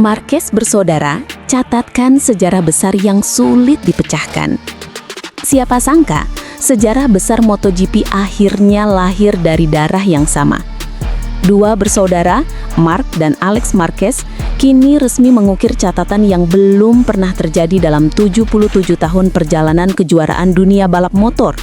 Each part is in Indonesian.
Marquez bersaudara, catatkan sejarah besar yang sulit dipecahkan. Siapa sangka, sejarah besar MotoGP akhirnya lahir dari darah yang sama. Dua bersaudara, Marc dan Alex Marquez, kini resmi mengukir catatan yang belum pernah terjadi dalam 77 tahun perjalanan kejuaraan dunia balap motor.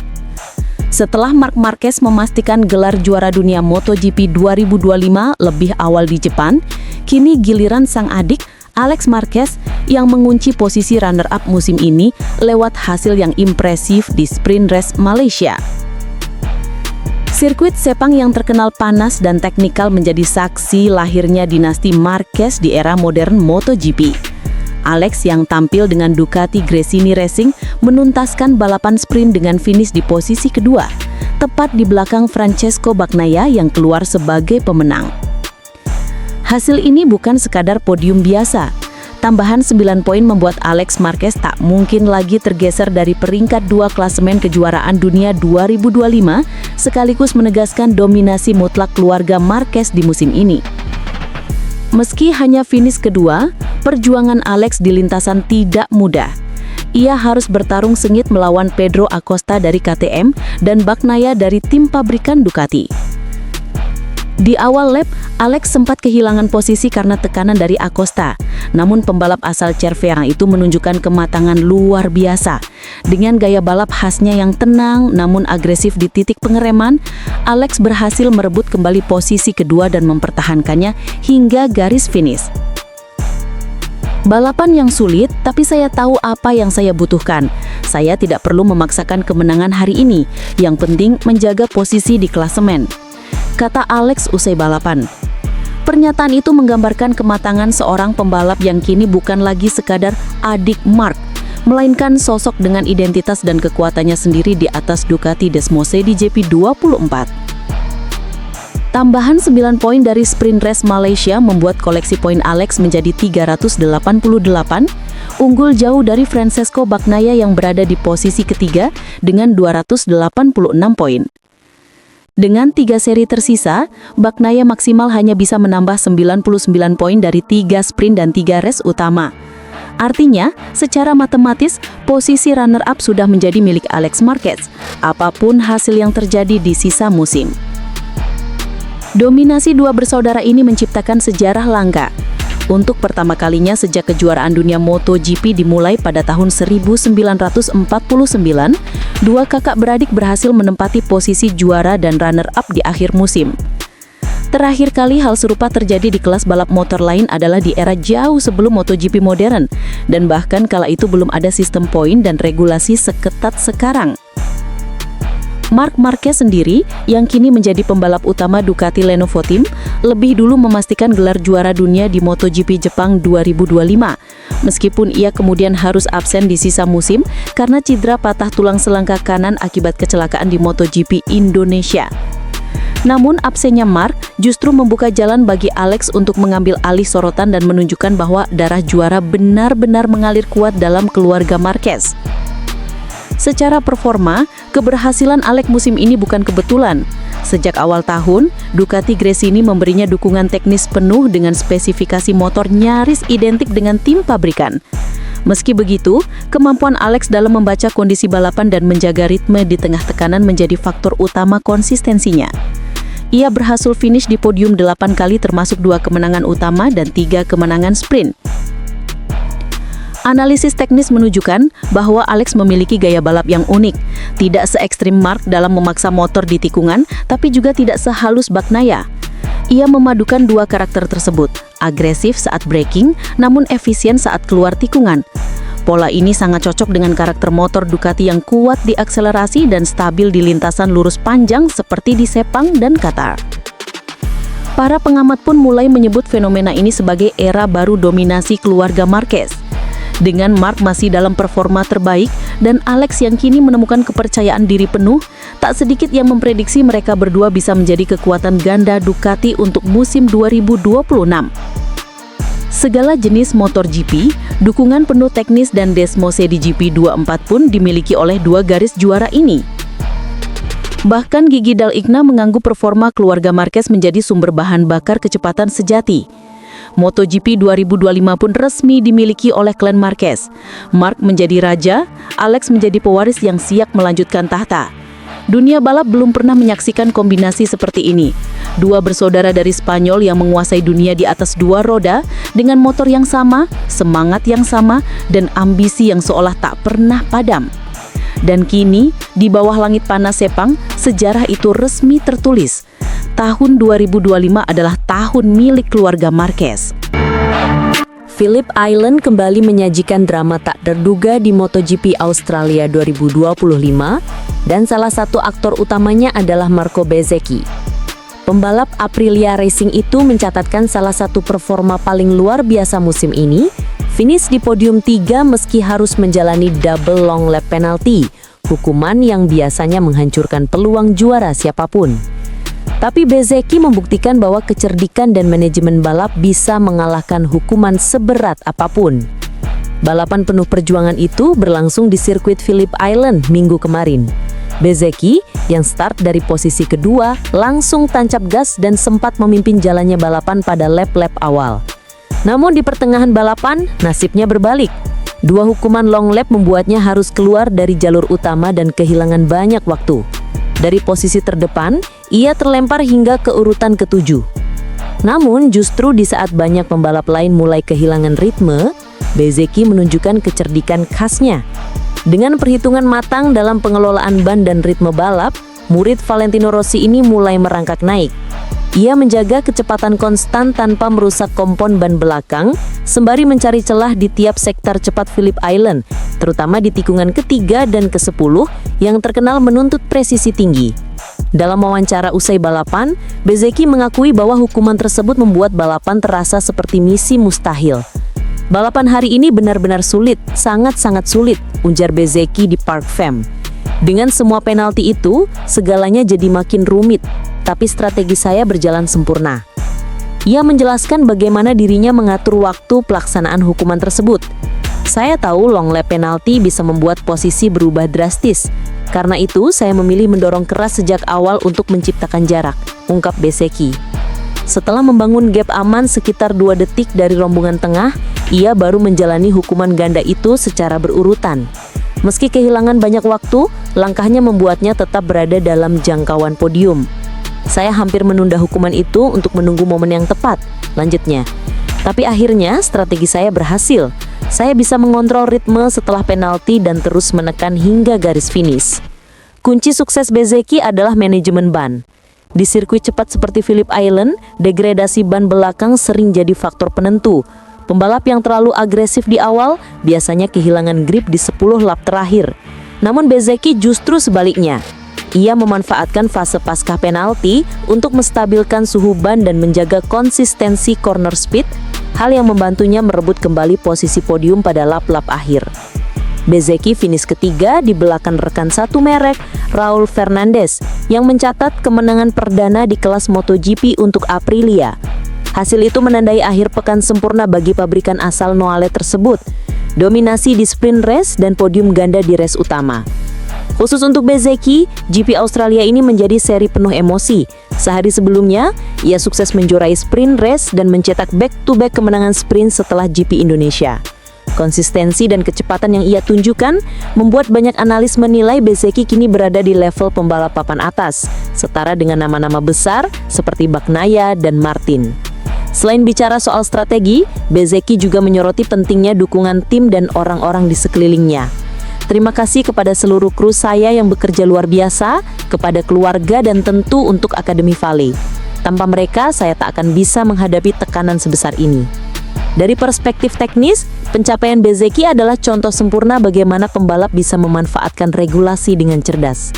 Setelah Marc Marquez memastikan gelar juara dunia MotoGP 2025 lebih awal di Jepang, kini giliran sang adik, Alex Marquez, yang mengunci posisi runner-up musim ini lewat hasil yang impresif di Sprint Race Malaysia. Sirkuit Sepang yang terkenal panas dan teknikal menjadi saksi lahirnya dinasti Marquez di era modern MotoGP. Alex yang tampil dengan Ducati Gresini Racing menuntaskan balapan sprint dengan finish di posisi kedua, tepat di belakang Francesco Bagnaia yang keluar sebagai pemenang. Hasil ini bukan sekadar podium biasa. Tambahan 9 poin membuat Alex Marquez tak mungkin lagi tergeser dari peringkat 2 klasemen kejuaraan dunia 2025, sekaligus menegaskan dominasi mutlak keluarga Marquez di musim ini. Meski hanya finish kedua, perjuangan Alex di lintasan tidak mudah. Ia harus bertarung sengit melawan Pedro Acosta dari KTM dan Bagnaia dari tim pabrikan Ducati. Di awal lap, Alex sempat kehilangan posisi karena tekanan dari Acosta. Namun pembalap asal Cervera itu menunjukkan kematangan luar biasa. Dengan gaya balap khasnya yang tenang namun agresif di titik pengereman, Alex berhasil merebut kembali posisi kedua dan mempertahankannya hingga garis finish. Balapan yang sulit, tapi saya tahu apa yang saya butuhkan. Saya tidak perlu memaksakan kemenangan hari ini. Yang penting menjaga posisi di klasemen, kata Alex usai balapan. Pernyataan itu menggambarkan kematangan seorang pembalap yang kini bukan lagi sekadar adik Marc, melainkan sosok dengan identitas dan kekuatannya sendiri di atas Ducati Desmose di GP24. Tambahan 9 poin dari Sprint Race Malaysia membuat koleksi poin Alex menjadi 388, unggul jauh dari Francesco Bagnaia yang berada di posisi ketiga dengan 286 poin. Dengan 3 seri tersisa, Bagnaia maksimal hanya bisa menambah 99 poin dari 3 sprint dan 3 race utama. Artinya, secara matematis, posisi runner-up sudah menjadi milik Alex Marquez, apapun hasil yang terjadi di sisa musim. Dominasi dua bersaudara ini menciptakan sejarah langka. Untuk pertama kalinya sejak kejuaraan dunia MotoGP dimulai pada tahun 1949, dua kakak beradik berhasil menempati posisi juara dan runner-up di akhir musim. Terakhir kali hal serupa terjadi di kelas balap motor lain adalah di era jauh sebelum MotoGP modern, dan bahkan kala itu belum ada sistem poin dan regulasi seketat sekarang. Marc Marquez sendiri, yang kini menjadi pembalap utama Ducati Lenovo Team, lebih dulu memastikan gelar juara dunia di MotoGP Jepang 2025. Meskipun ia kemudian harus absen di sisa musim karena cedera patah tulang selangkah kanan akibat kecelakaan di MotoGP Indonesia. Namun absennya Marc justru membuka jalan bagi Alex untuk mengambil alih sorotan dan menunjukkan bahwa darah juara benar-benar mengalir kuat dalam keluarga Marquez. Secara performa, keberhasilan Alex musim ini bukan kebetulan. Sejak awal tahun, Ducati Gresini memberinya dukungan teknis penuh dengan spesifikasi motor nyaris identik dengan tim pabrikan. Meski begitu, kemampuan Alex dalam membaca kondisi balapan dan menjaga ritme di tengah tekanan menjadi faktor utama konsistensinya. Ia berhasil finish di podium 8 kali termasuk 2 kemenangan utama dan 3 kemenangan sprint. Analisis teknis menunjukkan bahwa Alex memiliki gaya balap yang unik. Tidak se-ekstrim Marc dalam memaksa motor di tikungan, tapi juga tidak sehalus Bagnaia. Ia memadukan dua karakter tersebut, agresif saat braking, namun efisien saat keluar tikungan. Pola ini sangat cocok dengan karakter motor Ducati yang kuat di akselerasi dan stabil di lintasan lurus panjang seperti di Sepang dan Qatar. Para pengamat pun mulai menyebut fenomena ini sebagai era baru dominasi keluarga Marquez. Dengan Marc masih dalam performa terbaik dan Alex yang kini menemukan kepercayaan diri penuh, tak sedikit yang memprediksi mereka berdua bisa menjadi kekuatan ganda Ducati untuk musim 2026. Segala jenis motor GP, dukungan penuh teknis dan Desmose di GP24 pun dimiliki oleh dua garis juara ini. Bahkan Gigi Dal Igna menganggap performa keluarga Marquez menjadi sumber bahan bakar kecepatan sejati. MotoGP 2025 pun resmi dimiliki oleh klan Marquez. Marc menjadi raja, Alex menjadi pewaris yang siap melanjutkan tahta. Dunia balap belum pernah menyaksikan kombinasi seperti ini. Dua bersaudara dari Spanyol yang menguasai dunia di atas dua roda dengan motor yang sama, semangat yang sama, dan ambisi yang seolah tak pernah padam. Dan kini, di bawah langit panas Sepang, sejarah itu resmi tertulis. Tahun 2025 adalah tahun milik keluarga Marquez. Phillip Island kembali menyajikan drama tak terduga di MotoGP Australia 2025 dan salah satu aktor utamanya adalah Marco Bezzecchi. Pembalap Aprilia Racing itu mencatatkan salah satu performa paling luar biasa musim ini, finish di podium 3 meski harus menjalani double long lap penalty, hukuman yang biasanya menghancurkan peluang juara siapapun. Tapi Bezzecchi membuktikan bahwa kecerdikan dan manajemen balap bisa mengalahkan hukuman seberat apapun. Balapan penuh perjuangan itu berlangsung di sirkuit Phillip Island minggu kemarin. Bezzecchi yang start dari posisi kedua langsung tancap gas dan sempat memimpin jalannya balapan pada lap-lap awal. Namun di pertengahan balapan, nasibnya berbalik. Dua hukuman long lap membuatnya harus keluar dari jalur utama dan kehilangan banyak waktu. Dari posisi terdepan, ia terlempar hingga ke urutan ke-7. Namun justru di saat banyak pembalap lain mulai kehilangan ritme, Bezzecchi menunjukkan kecerdikan khasnya. Dengan perhitungan matang dalam pengelolaan ban dan ritme balap, murid Valentino Rossi ini mulai merangkak naik. Ia menjaga kecepatan konstan tanpa merusak kompon ban belakang, sembari mencari celah di tiap sektor cepat Phillip Island, terutama di tikungan ke-3 dan ke-10 yang terkenal menuntut presisi tinggi. Dalam wawancara usai balapan, Bezzecchi mengakui bahwa hukuman tersebut membuat balapan terasa seperti misi mustahil. Balapan hari ini benar-benar sulit, sangat-sangat sulit, ujar Bezzecchi di Parc Fem. Dengan semua penalti itu, segalanya jadi makin rumit, tapi strategi saya berjalan sempurna. Ia menjelaskan bagaimana dirinya mengatur waktu pelaksanaan hukuman tersebut. Saya tahu long lap penalti bisa membuat posisi berubah drastis. Karena itu, saya memilih mendorong keras sejak awal untuk menciptakan jarak, ungkap Bezzecchi. Setelah membangun gap aman sekitar 2 detik dari rombongan tengah, ia baru menjalani hukuman ganda itu secara berurutan. Meski kehilangan banyak waktu, langkahnya membuatnya tetap berada dalam jangkauan podium. Saya hampir menunda hukuman itu untuk menunggu momen yang tepat, lanjutnya. Tapi akhirnya strategi saya berhasil. Saya bisa mengontrol ritme setelah penalti dan terus menekan hingga garis finish. Kunci sukses Bezzecchi adalah manajemen ban. Di sirkuit cepat seperti Phillip Island, degradasi ban belakang sering jadi faktor penentu. Pembalap yang terlalu agresif di awal biasanya kehilangan grip di 10 lap terakhir. Namun Bezzecchi justru sebaliknya. Ia memanfaatkan fase pasca penalti untuk menstabilkan suhu ban dan menjaga konsistensi corner speed, hal yang membantunya merebut kembali posisi podium pada lap-lap akhir. Bezzecchi finish ketiga di belakang rekan satu merek, Raul Fernandez, yang mencatat kemenangan perdana di kelas MotoGP untuk Aprilia. Hasil itu menandai akhir pekan sempurna bagi pabrikan asal Noale tersebut, dominasi di sprint race dan podium ganda di race utama. Khusus untuk Bezzecchi, GP Australia ini menjadi seri penuh emosi. Sehari sebelumnya, ia sukses menjuarai sprint race dan mencetak back-to-back kemenangan sprint setelah GP Indonesia. Konsistensi dan kecepatan yang ia tunjukkan membuat banyak analis menilai Bezzecchi kini berada di level pembalap papan atas, setara dengan nama-nama besar seperti Bagnaia dan Martin. Selain bicara soal strategi, Bezzecchi juga menyoroti pentingnya dukungan tim dan orang-orang di sekelilingnya. Terima kasih kepada seluruh kru saya yang bekerja luar biasa, kepada keluarga dan tentu untuk Akademi Vale. Tanpa mereka, saya tak akan bisa menghadapi tekanan sebesar ini. Dari perspektif teknis, pencapaian Bezzecchi adalah contoh sempurna bagaimana pembalap bisa memanfaatkan regulasi dengan cerdas.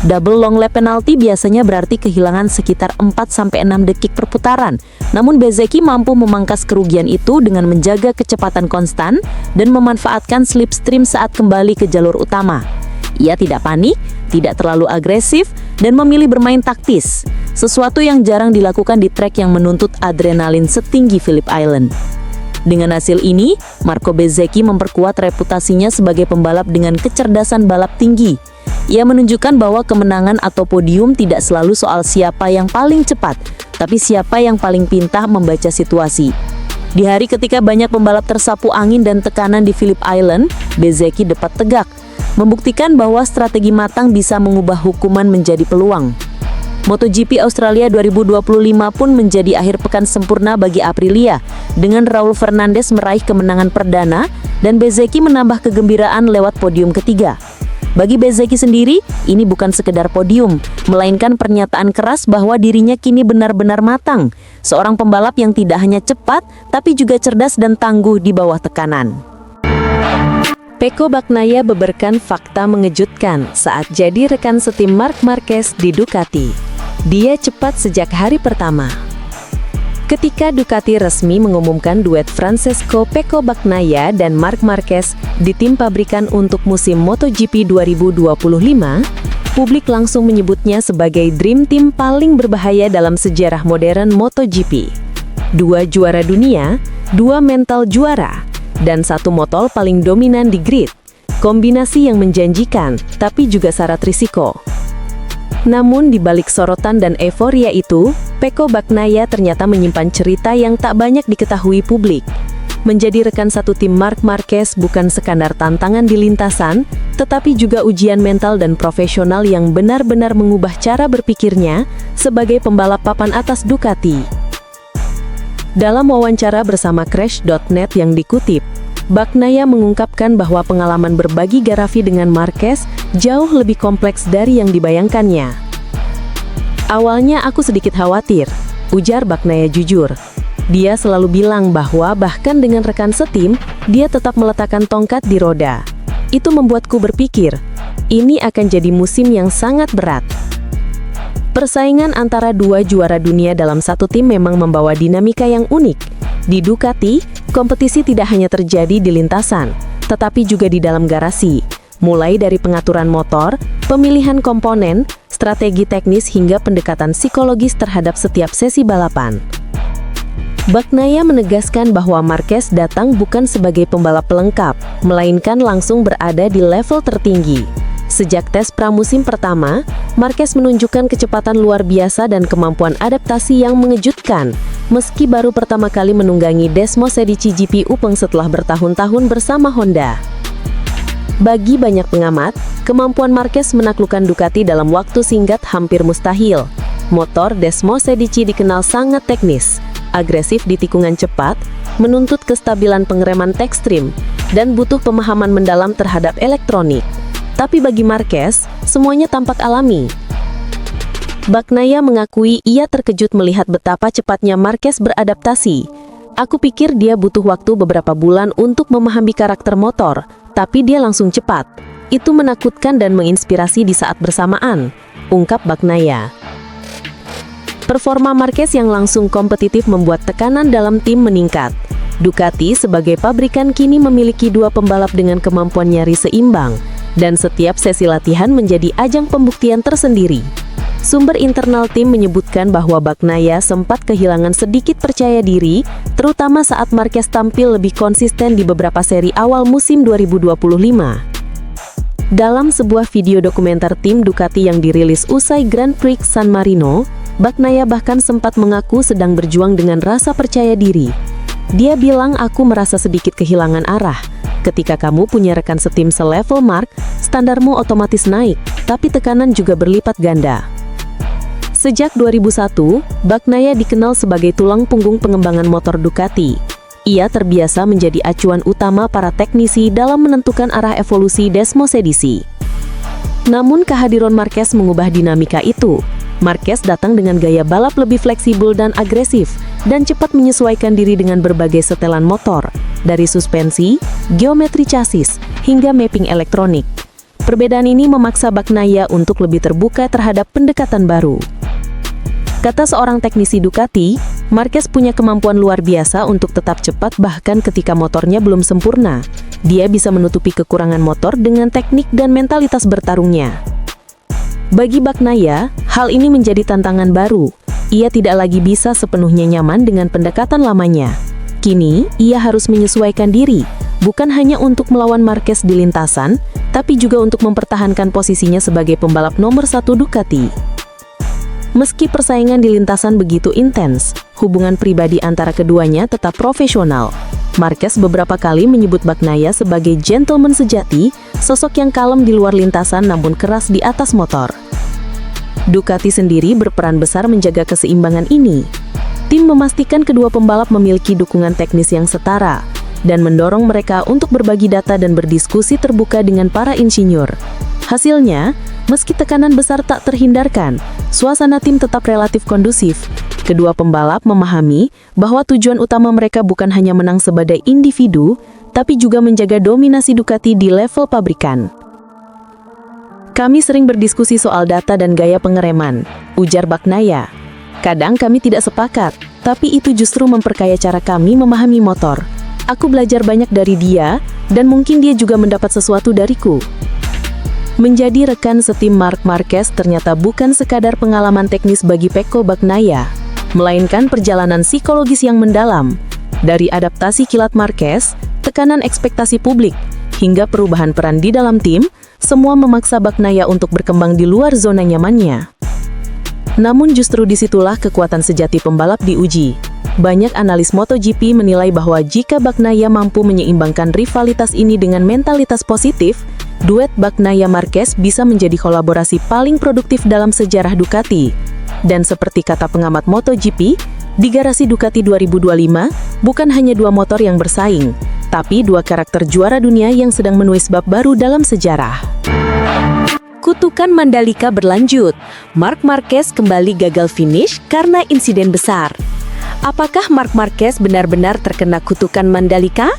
Double long lap penalty biasanya berarti kehilangan sekitar 4-6 detik per putaran. Namun Bezzecchi mampu memangkas kerugian itu dengan menjaga kecepatan konstan dan memanfaatkan slipstream saat kembali ke jalur utama. Ia tidak panik, tidak terlalu agresif, dan memilih bermain taktis, sesuatu yang jarang dilakukan di trek yang menuntut adrenalin setinggi Phillip Island. Dengan hasil ini, Marco Bezzecchi memperkuat reputasinya sebagai pembalap dengan kecerdasan balap tinggi. Ia menunjukkan bahwa kemenangan atau podium tidak selalu soal siapa yang paling cepat, tapi siapa yang paling pintar membaca situasi. Di hari ketika banyak pembalap tersapu angin dan tekanan di Phillip Island, Bezzecchi dapat tegak, membuktikan bahwa strategi matang bisa mengubah hukuman menjadi peluang. MotoGP Australia 2025 pun menjadi akhir pekan sempurna bagi Aprilia, dengan Raul Fernandez meraih kemenangan perdana dan Bezzecchi menambah kegembiraan lewat podium ketiga. Bagi Bezzecchi sendiri, ini bukan sekedar podium, melainkan pernyataan keras bahwa dirinya kini benar-benar matang, seorang pembalap yang tidak hanya cepat, tapi juga cerdas dan tangguh di bawah tekanan. Pecco Bagnaia beberkan fakta mengejutkan saat jadi rekan setim Marc Marquez di Ducati. Dia cepat sejak hari pertama. Ketika Ducati resmi mengumumkan duet Francesco Pecco Bagnaia dan Marc Marquez di tim pabrikan untuk musim MotoGP 2025, publik langsung menyebutnya sebagai Dream Team paling berbahaya dalam sejarah modern MotoGP. 2 juara dunia, 2 mental juara, dan 1 motor paling dominan di grid. Kombinasi yang menjanjikan, tapi juga syarat risiko. Namun di balik sorotan dan euforia itu, Pecco Bagnaia ternyata menyimpan cerita yang tak banyak diketahui publik. Menjadi rekan satu tim Marc Marquez bukan sekadar tantangan di lintasan, tetapi juga ujian mental dan profesional yang benar-benar mengubah cara berpikirnya sebagai pembalap papan atas Ducati. Dalam wawancara bersama Crash.net yang dikutip, Bagnaia mengungkapkan bahwa pengalaman berbagi garafi dengan Marquez jauh lebih kompleks dari yang dibayangkannya. Awalnya aku sedikit khawatir, ujar Bagnaia jujur. Dia selalu bilang bahwa bahkan dengan rekan setim, dia tetap meletakkan tongkat di roda. Itu membuatku berpikir, ini akan jadi musim yang sangat berat. Persaingan antara 2 juara dunia dalam satu tim memang membawa dinamika yang unik. Di Ducati, kompetisi tidak hanya terjadi di lintasan, tetapi juga di dalam garasi. Mulai dari pengaturan motor, pemilihan komponen, strategi teknis hingga pendekatan psikologis terhadap setiap sesi balapan. Bagnaia menegaskan bahwa Marquez datang bukan sebagai pembalap pelengkap, melainkan langsung berada di level tertinggi. Sejak tes pramusim pertama, Marquez menunjukkan kecepatan luar biasa dan kemampuan adaptasi yang mengejutkan, meski baru pertama kali menunggangi Desmosedici GP Upeng setelah bertahun-tahun bersama Honda. Bagi banyak pengamat, kemampuan Marquez menaklukkan Ducati dalam waktu singkat hampir mustahil. Motor Desmosedici dikenal sangat teknis, agresif di tikungan cepat, menuntut kestabilan pengereman tekstrim, dan butuh pemahaman mendalam terhadap elektronik. Tapi bagi Marquez, semuanya tampak alami. Bagnaia mengakui ia terkejut melihat betapa cepatnya Marquez beradaptasi. Aku pikir dia butuh waktu beberapa bulan untuk memahami karakter motor, tapi dia langsung cepat. Itu menakutkan dan menginspirasi di saat bersamaan, ungkap Bagnaia. Performa Marquez yang langsung kompetitif membuat tekanan dalam tim meningkat. Ducati sebagai pabrikan kini memiliki 2 pembalap dengan kemampuan nyaris seimbang, dan setiap sesi latihan menjadi ajang pembuktian tersendiri. Sumber internal tim menyebutkan bahwa Bagnaia sempat kehilangan sedikit percaya diri, terutama saat Marquez tampil lebih konsisten di beberapa seri awal musim 2025. Dalam sebuah video dokumenter tim Ducati yang dirilis usai Grand Prix San Marino, Bagnaia bahkan sempat mengaku sedang berjuang dengan rasa percaya diri. Dia bilang, aku merasa sedikit kehilangan arah. Ketika kamu punya rekan setim selevel Marc, standarmu otomatis naik, tapi tekanan juga berlipat ganda. Sejak 2001, Bagnaia dikenal sebagai tulang punggung pengembangan motor Ducati. Ia terbiasa menjadi acuan utama para teknisi dalam menentukan arah evolusi Desmosedici. Namun kehadiran Marquez mengubah dinamika itu. Marquez datang dengan gaya balap lebih fleksibel dan agresif, dan cepat menyesuaikan diri dengan berbagai setelan motor, dari suspensi, geometri chassis, hingga mapping elektronik. Perbedaan ini memaksa Bagnaia untuk lebih terbuka terhadap pendekatan baru. Kata seorang teknisi Ducati, Marquez punya kemampuan luar biasa untuk tetap cepat bahkan ketika motornya belum sempurna. Dia bisa menutupi kekurangan motor dengan teknik dan mentalitas bertarungnya. Bagi Bagnaia, hal ini menjadi tantangan baru. Ia tidak lagi bisa sepenuhnya nyaman dengan pendekatan lamanya. Kini, ia harus menyesuaikan diri, bukan hanya untuk melawan Marquez di lintasan, tapi juga untuk mempertahankan posisinya sebagai pembalap nomor 1 Ducati. Meski persaingan di lintasan begitu intens, hubungan pribadi antara keduanya tetap profesional. Marquez beberapa kali menyebut Bagnaia sebagai gentleman sejati, sosok yang kalem di luar lintasan namun keras di atas motor. Ducati sendiri berperan besar menjaga keseimbangan ini. Tim memastikan kedua pembalap memiliki dukungan teknis yang setara, dan mendorong mereka untuk berbagi data dan berdiskusi terbuka dengan para insinyur. Hasilnya, meski tekanan besar tak terhindarkan, suasana tim tetap relatif kondusif. Kedua pembalap memahami bahwa tujuan utama mereka bukan hanya menang sebagai individu, tapi juga menjaga dominasi Ducati di level pabrikan. Kami sering berdiskusi soal data dan gaya pengereman, ujar Bagnaia. Kadang kami tidak sepakat, tapi itu justru memperkaya cara kami memahami motor. Aku belajar banyak dari dia, dan mungkin dia juga mendapat sesuatu dariku. Menjadi rekan setim Marc Marquez ternyata bukan sekadar pengalaman teknis bagi Pecco Bagnaia, melainkan perjalanan psikologis yang mendalam. Dari adaptasi kilat Marquez, tekanan ekspektasi publik, hingga perubahan peran di dalam tim, semua memaksa Bagnaia untuk berkembang di luar zona nyamannya. Namun justru disitulah kekuatan sejati pembalap diuji. Banyak analis MotoGP menilai bahwa jika Bagnaia mampu menyeimbangkan rivalitas ini dengan mentalitas positif, duet Bagnaia-Marquez bisa menjadi kolaborasi paling produktif dalam sejarah Ducati. Dan seperti kata pengamat MotoGP, di garasi Ducati 2025, bukan hanya dua motor yang bersaing, tapi dua karakter juara dunia yang sedang menulis bab baru dalam sejarah. Kutukan Mandalika berlanjut. Marc Marquez kembali gagal finish karena insiden besar. Apakah Marc Marquez benar-benar terkena kutukan Mandalika?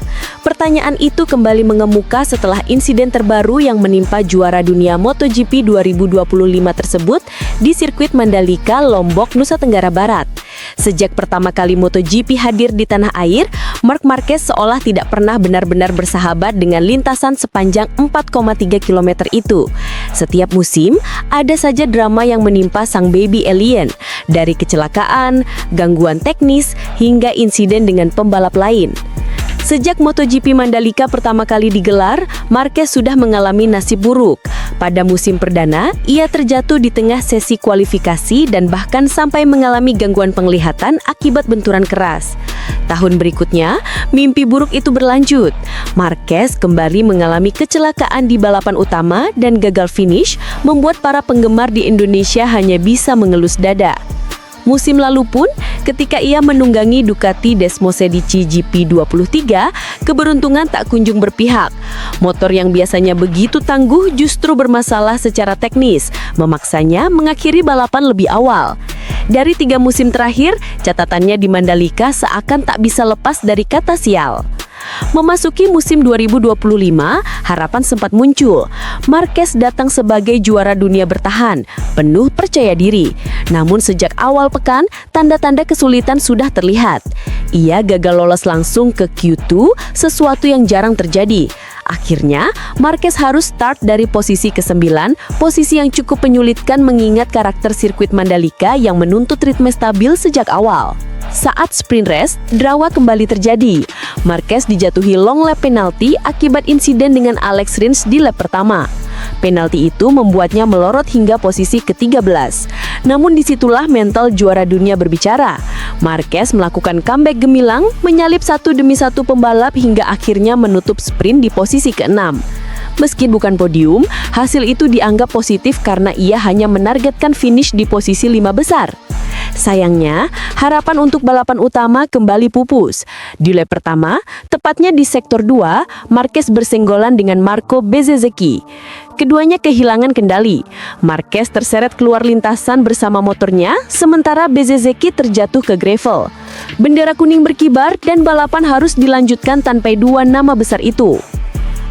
Pertanyaan itu kembali mengemuka setelah insiden terbaru yang menimpa juara dunia MotoGP 2025 tersebut di sirkuit Mandalika, Lombok, Nusa Tenggara Barat. Sejak pertama kali MotoGP hadir di tanah air, Marc Marquez seolah tidak pernah benar-benar bersahabat dengan lintasan sepanjang 4,3 km itu. Setiap musim, ada saja drama yang menimpa sang baby alien, dari kecelakaan, gangguan teknis, hingga insiden dengan pembalap lain. Sejak MotoGP Mandalika pertama kali digelar, Marquez sudah mengalami nasib buruk. Pada musim perdana, ia terjatuh di tengah sesi kualifikasi dan bahkan sampai mengalami gangguan penglihatan akibat benturan keras. Tahun berikutnya, mimpi buruk itu berlanjut. Marquez kembali mengalami kecelakaan di balapan utama dan gagal finish, membuat para penggemar di Indonesia hanya bisa mengelus dada. Musim lalu pun, ketika ia menunggangi Ducati Desmosedici GP23, keberuntungan tak kunjung berpihak. Motor yang biasanya begitu tangguh justru bermasalah secara teknis, memaksanya mengakhiri balapan lebih awal. Dari 3 musim terakhir, catatannya di Mandalika seakan tak bisa lepas dari kata sial. Memasuki musim 2025, harapan sempat muncul. Marquez datang sebagai juara dunia bertahan, penuh percaya diri. Namun sejak awal pekan, tanda-tanda kesulitan sudah terlihat. Ia gagal lolos langsung ke Q2, sesuatu yang jarang terjadi. Akhirnya, Marquez harus start dari posisi ke-9, posisi yang cukup menyulitkan mengingat karakter sirkuit Mandalika yang menuntut ritme stabil sejak awal. Saat sprint race, drama kembali terjadi. Marquez dijatuhi long lap penalti akibat insiden dengan Alex Rins di lap pertama. Penalti itu membuatnya melorot hingga posisi ke-13. Namun disitulah mental juara dunia berbicara. Marquez melakukan comeback gemilang, menyalip satu demi satu pembalap hingga akhirnya menutup sprint di posisi ke-6. Meski bukan podium, hasil itu dianggap positif karena ia hanya menargetkan finish di posisi 5 besar. Sayangnya, harapan untuk balapan utama kembali pupus. Di lap pertama, tepatnya di sektor 2, Marquez bersenggolan dengan Marco Bezzecchi. Keduanya kehilangan kendali. Marquez terseret keluar lintasan bersama motornya, sementara Bezzecchi terjatuh ke gravel. Bendera kuning berkibar dan balapan harus dilanjutkan tanpa 2 nama besar itu.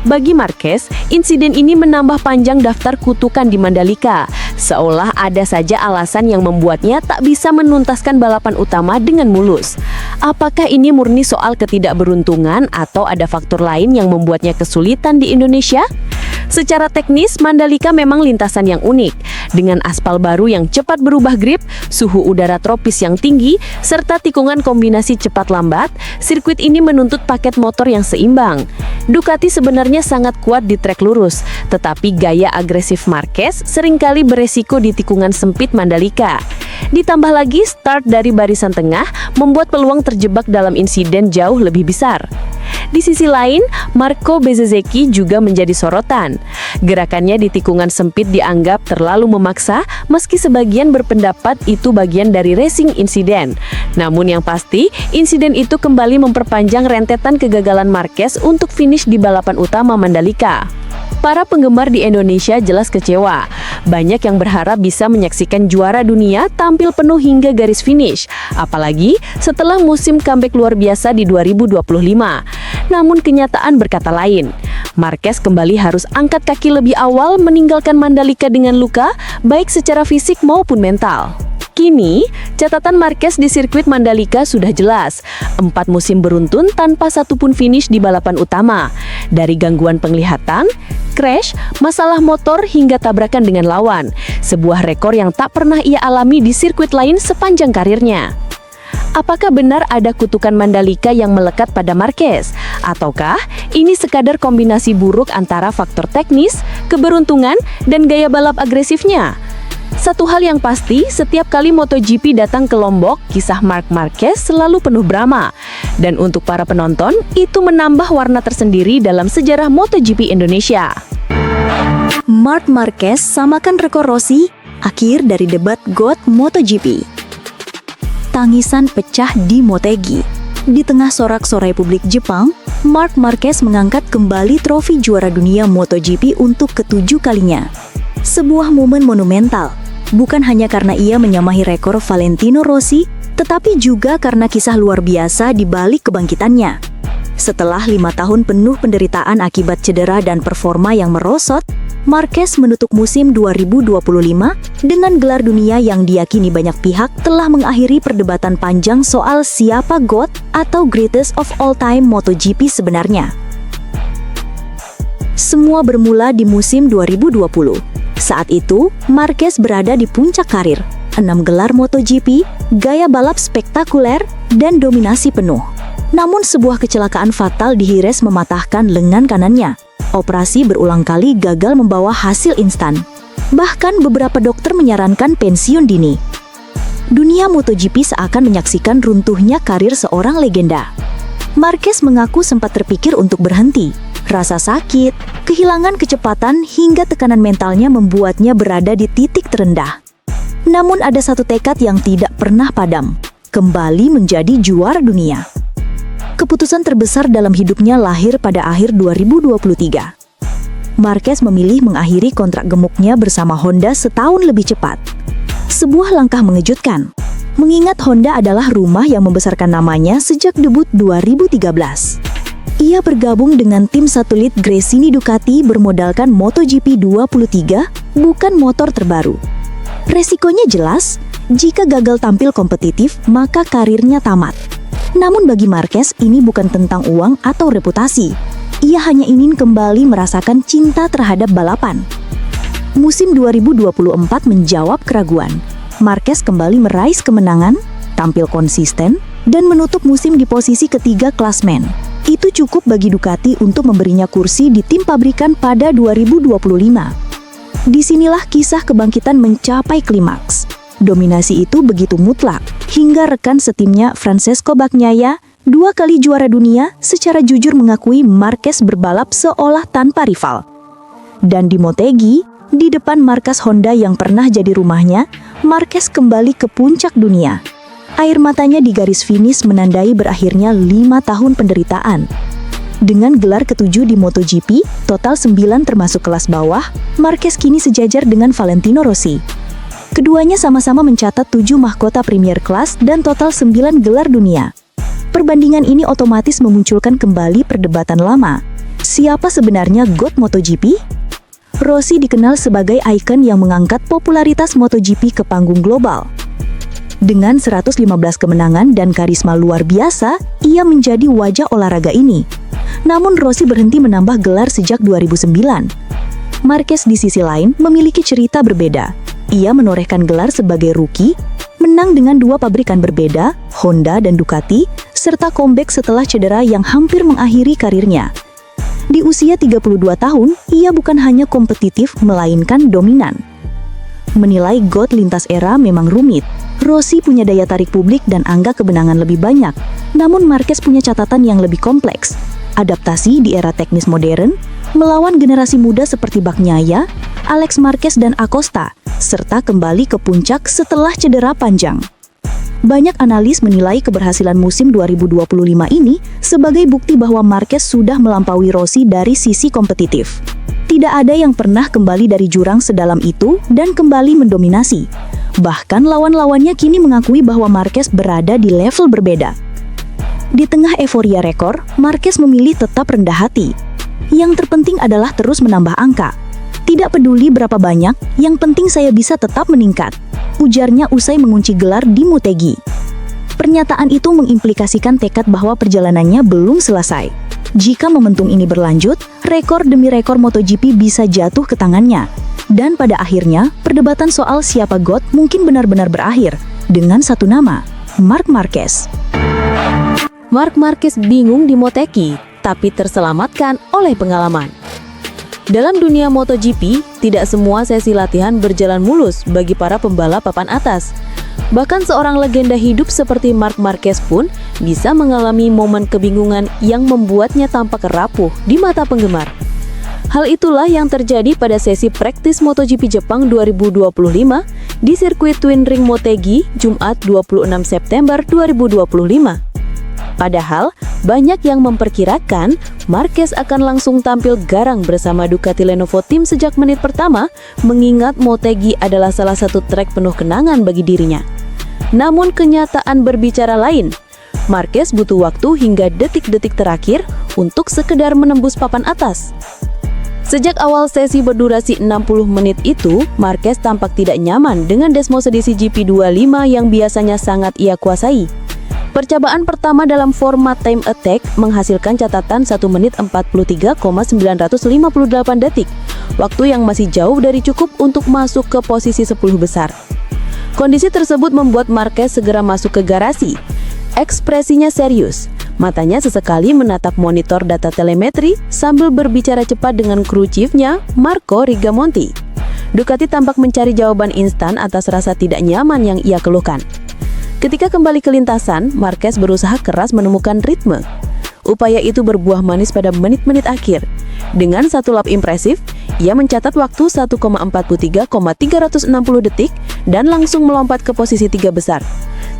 Bagi Marquez, insiden ini menambah panjang daftar kutukan di Mandalika. Seolah ada saja alasan yang membuatnya tak bisa menuntaskan balapan utama dengan mulus. Apakah ini murni soal ketidakberuntungan atau ada faktor lain yang membuatnya kesulitan di Indonesia? Secara teknis, Mandalika memang lintasan yang unik. Dengan aspal baru yang cepat berubah grip, suhu udara tropis yang tinggi, serta tikungan kombinasi cepat lambat, sirkuit ini menuntut paket motor yang seimbang. Ducati sebenarnya sangat kuat di trek lurus, tetapi gaya agresif Marquez seringkali beresiko di tikungan sempit Mandalika. Ditambah lagi start dari barisan tengah membuat peluang terjebak dalam insiden jauh lebih besar. Di sisi lain, Marco Bezzecchi juga menjadi sorotan. Gerakannya di tikungan sempit dianggap terlalu memaksa, meski sebagian berpendapat itu bagian dari racing insiden. Namun yang pasti, insiden itu kembali memperpanjang rentetan kegagalan Marquez untuk finish di balapan utama Mandalika. Para penggemar di Indonesia jelas kecewa. Banyak yang berharap bisa menyaksikan juara dunia tampil penuh hingga garis finish, apalagi setelah musim comeback luar biasa di 2025. Namun kenyataan berkata lain. Marquez kembali harus angkat kaki lebih awal meninggalkan Mandalika dengan luka, baik secara fisik maupun mental. Kini, catatan Marquez di sirkuit Mandalika sudah jelas. 4 musim beruntun tanpa satupun finish di balapan utama. Dari gangguan penglihatan, crash, masalah motor hingga tabrakan dengan lawan. Sebuah rekor yang tak pernah ia alami di sirkuit lain sepanjang karirnya. Apakah benar ada kutukan Mandalika yang melekat pada Marquez? Ataukah ini sekadar kombinasi buruk antara faktor teknis, keberuntungan, dan gaya balap agresifnya? Satu hal yang pasti, setiap kali MotoGP datang ke Lombok, kisah Marc Marquez selalu penuh drama. Dan untuk para penonton, itu menambah warna tersendiri dalam sejarah MotoGP Indonesia. Marc Marquez samakan rekor Rossi, akhir dari debat GOAT MotoGP. Tangisan pecah di Motegi. Di tengah sorak-sorai publik Jepang, Marc Marquez mengangkat kembali trofi juara dunia MotoGP untuk ke-7 kalinya. Sebuah momen monumental, bukan hanya karena ia menyamahi rekor Valentino Rossi, tetapi juga karena kisah luar biasa di balik kebangkitannya. Setelah 5 tahun penuh penderitaan akibat cedera dan performa yang merosot, Marquez menutup musim 2025 dengan gelar dunia yang diyakini banyak pihak telah mengakhiri perdebatan panjang soal siapa GOAT atau Greatest of All Time MotoGP sebenarnya. Semua bermula di musim 2020. Saat itu, Marquez berada di puncak karir, 6 gelar MotoGP, gaya balap spektakuler, dan dominasi penuh. Namun sebuah kecelakaan fatal di Jerez mematahkan lengan kanannya. Operasi berulang kali gagal membawa hasil instan. Bahkan beberapa dokter menyarankan pensiun dini. Dunia MotoGP seakan menyaksikan runtuhnya karir seorang legenda. Marquez mengaku sempat terpikir untuk berhenti. Rasa sakit, kehilangan kecepatan, hingga tekanan mentalnya membuatnya berada di titik terendah. Namun ada satu tekad yang tidak pernah padam, kembali menjadi juara dunia. Keputusan terbesar dalam hidupnya lahir pada akhir 2023. Marquez memilih mengakhiri kontrak gemuknya bersama Honda setahun lebih cepat. Sebuah langkah mengejutkan, mengingat Honda adalah rumah yang membesarkan namanya sejak debut 2013. Ia bergabung dengan tim satelit Gresini Ducati bermodalkan MotoGP 23, bukan motor terbaru. Resikonya jelas, jika gagal tampil kompetitif, maka karirnya tamat. Namun bagi Marquez, ini bukan tentang uang atau reputasi. Ia hanya ingin kembali merasakan cinta terhadap balapan. Musim 2024 menjawab keraguan. Marquez kembali meraih kemenangan, tampil konsisten, dan menutup musim di posisi ketiga klasmen. Itu cukup bagi Ducati untuk memberinya kursi di tim pabrikan pada 2025. Disinilah kisah kebangkitan mencapai klimaks. Dominasi itu begitu mutlak, hingga rekan setimnya Francesco Bagnaia, 2 kali juara dunia, secara jujur mengakui Marquez berbalap seolah tanpa rival. Dan di Motegi, di depan markas Honda yang pernah jadi rumahnya, Marquez kembali ke puncak dunia. Air matanya di garis finish menandai berakhirnya 5 tahun penderitaan. Dengan gelar ke-7 di MotoGP, total 9 termasuk kelas bawah, Marquez kini sejajar dengan Valentino Rossi. Keduanya sama-sama mencatat 7 mahkota Premier Class dan total 9 gelar dunia. Perbandingan ini otomatis memunculkan kembali perdebatan lama. Siapa sebenarnya GOAT MotoGP? Rossi dikenal sebagai ikon yang mengangkat popularitas MotoGP ke panggung global. Dengan 115 kemenangan dan karisma luar biasa, ia menjadi wajah olahraga ini. Namun Rossi berhenti menambah gelar sejak 2009. Marquez di sisi lain memiliki cerita berbeda. Ia menorehkan gelar sebagai rookie, menang dengan 2 pabrikan berbeda, Honda dan Ducati, serta comeback setelah cedera yang hampir mengakhiri karirnya. Di usia 32 tahun, ia bukan hanya kompetitif, melainkan dominan. Menilai GOAT lintas era memang rumit. Rossi punya daya tarik publik dan angka kemenangan lebih banyak, namun Marquez punya catatan yang lebih kompleks. Adaptasi di era teknis modern, melawan generasi muda seperti Bagnaia, Alex Marquez dan Acosta, serta kembali ke puncak setelah cedera panjang. Banyak analis menilai keberhasilan musim 2025 ini sebagai bukti bahwa Marquez sudah melampaui Rossi dari sisi kompetitif. Tidak ada yang pernah kembali dari jurang sedalam itu dan kembali mendominasi. Bahkan lawan-lawannya kini mengakui bahwa Marquez berada di level berbeda. Di tengah euforia rekor, Marquez memilih tetap rendah hati. Yang terpenting adalah terus menambah angka. Tidak peduli berapa banyak, yang penting saya bisa tetap meningkat, ujarnya usai mengunci gelar di Motegi. Pernyataan itu mengimplikasikan tekad bahwa perjalanannya belum selesai. Jika momentum ini berlanjut, rekor demi rekor MotoGP bisa jatuh ke tangannya. Dan pada akhirnya, perdebatan soal siapa GOAT mungkin benar-benar berakhir dengan satu nama, Marc Marquez. Marc Marquez bingung di Motegi, tapi terselamatkan oleh pengalaman. Dalam dunia MotoGP, tidak semua sesi latihan berjalan mulus bagi para pembalap papan atas. Bahkan seorang legenda hidup seperti Marc Marquez pun bisa mengalami momen kebingungan yang membuatnya tampak rapuh di mata penggemar. Hal itulah yang terjadi pada sesi praktis MotoGP Jepang 2025 di sirkuit Twin Ring Motegi, Jumat 26 September 2025. Padahal, banyak yang memperkirakan Marquez akan langsung tampil garang bersama Ducati Lenovo Team sejak menit pertama, mengingat Motegi adalah salah satu trek penuh kenangan bagi dirinya. Namun kenyataan berbicara lain. Marquez butuh waktu hingga detik-detik terakhir untuk sekedar menembus papan atas. Sejak awal sesi berdurasi 60 menit itu, Marquez tampak tidak nyaman dengan Desmos edisi GP25 yang biasanya sangat ia kuasai. Percobaan pertama dalam format time attack menghasilkan catatan 1 menit 43,958 detik, waktu yang masih jauh dari cukup untuk masuk ke posisi 10 besar. Kondisi tersebut membuat Marquez segera masuk ke garasi. Ekspresinya serius, matanya sesekali menatap monitor data telemetri sambil berbicara cepat dengan kru chiefnya, Marco Rigamonti. Ducati tampak mencari jawaban instan atas rasa tidak nyaman yang ia keluhkan. Ketika kembali ke lintasan, Marquez berusaha keras menemukan ritme. Upaya itu berbuah manis pada menit-menit akhir. Dengan satu lap impresif, ia mencatat waktu 1,43,360 detik dan langsung melompat ke posisi 3 besar.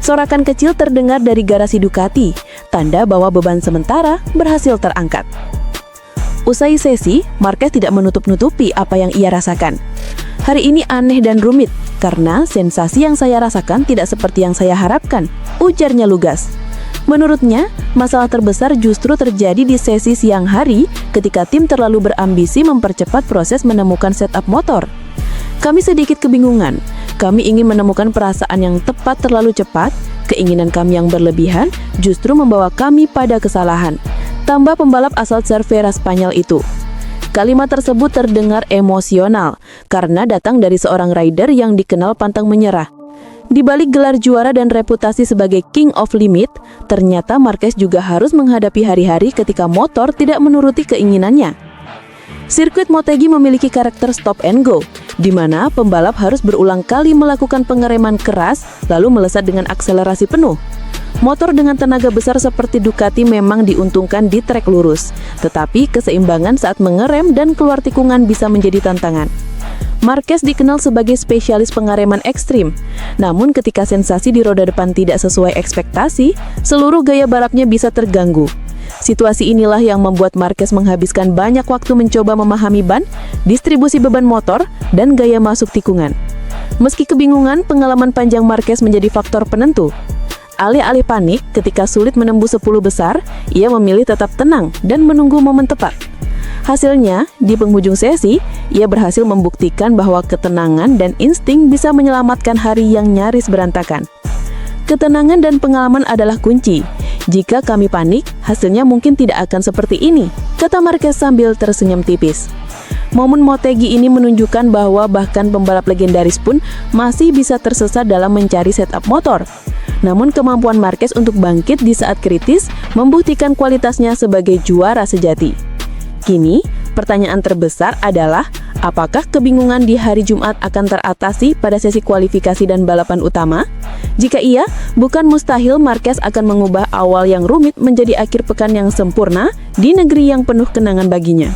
Sorakan kecil terdengar dari garasi Ducati, tanda bahwa beban sementara berhasil terangkat. Usai sesi, Marquez tidak menutup-nutupi apa yang ia rasakan. Hari ini aneh dan rumit, karena sensasi yang saya rasakan tidak seperti yang saya harapkan, ujarnya lugas. Menurutnya, masalah terbesar justru terjadi di sesi siang hari ketika tim terlalu berambisi mempercepat proses menemukan setup motor. Kami sedikit kebingungan, kami ingin menemukan perasaan yang tepat terlalu cepat, keinginan kami yang berlebihan justru membawa kami pada kesalahan, tambah pembalap asal Cervera Spanyol itu. Kalimat tersebut terdengar emosional karena datang dari seorang rider yang dikenal pantang menyerah. Di balik gelar juara dan reputasi sebagai King of Limit, ternyata Marquez juga harus menghadapi hari-hari ketika motor tidak menuruti keinginannya. Sirkuit Motegi memiliki karakter stop and go, di mana pembalap harus berulang kali melakukan pengereman keras lalu melesat dengan akselerasi penuh. Motor dengan tenaga besar seperti Ducati memang diuntungkan di trek lurus, tetapi keseimbangan saat mengerem dan keluar tikungan bisa menjadi tantangan. Marquez dikenal sebagai spesialis pengereman ekstrim, namun ketika sensasi di roda depan tidak sesuai ekspektasi, seluruh gaya balapnya bisa terganggu. Situasi inilah yang membuat Marquez menghabiskan banyak waktu mencoba memahami ban, distribusi beban motor, dan gaya masuk tikungan. Meski kebingungan, pengalaman panjang Marquez menjadi faktor penentu. Alih-alih panik ketika sulit menembus 10 besar, ia memilih tetap tenang dan menunggu momen tepat. Hasilnya, di penghujung sesi, ia berhasil membuktikan bahwa ketenangan dan insting bisa menyelamatkan hari yang nyaris berantakan. Ketenangan dan pengalaman adalah kunci. Jika kami panik, hasilnya mungkin tidak akan seperti ini, kata Marquez sambil tersenyum tipis. Momen Motegi ini menunjukkan bahwa bahkan pembalap legendaris pun masih bisa tersesat dalam mencari setup motor. Namun kemampuan Marquez untuk bangkit di saat kritis membuktikan kualitasnya sebagai juara sejati. Kini, Pertanyaan terbesar adalah, apakah kebingungan di hari Jumat akan teratasi pada sesi kualifikasi dan balapan utama? Jika iya, bukan mustahil Marquez akan mengubah awal yang rumit menjadi akhir pekan yang sempurna di negeri yang penuh kenangan baginya.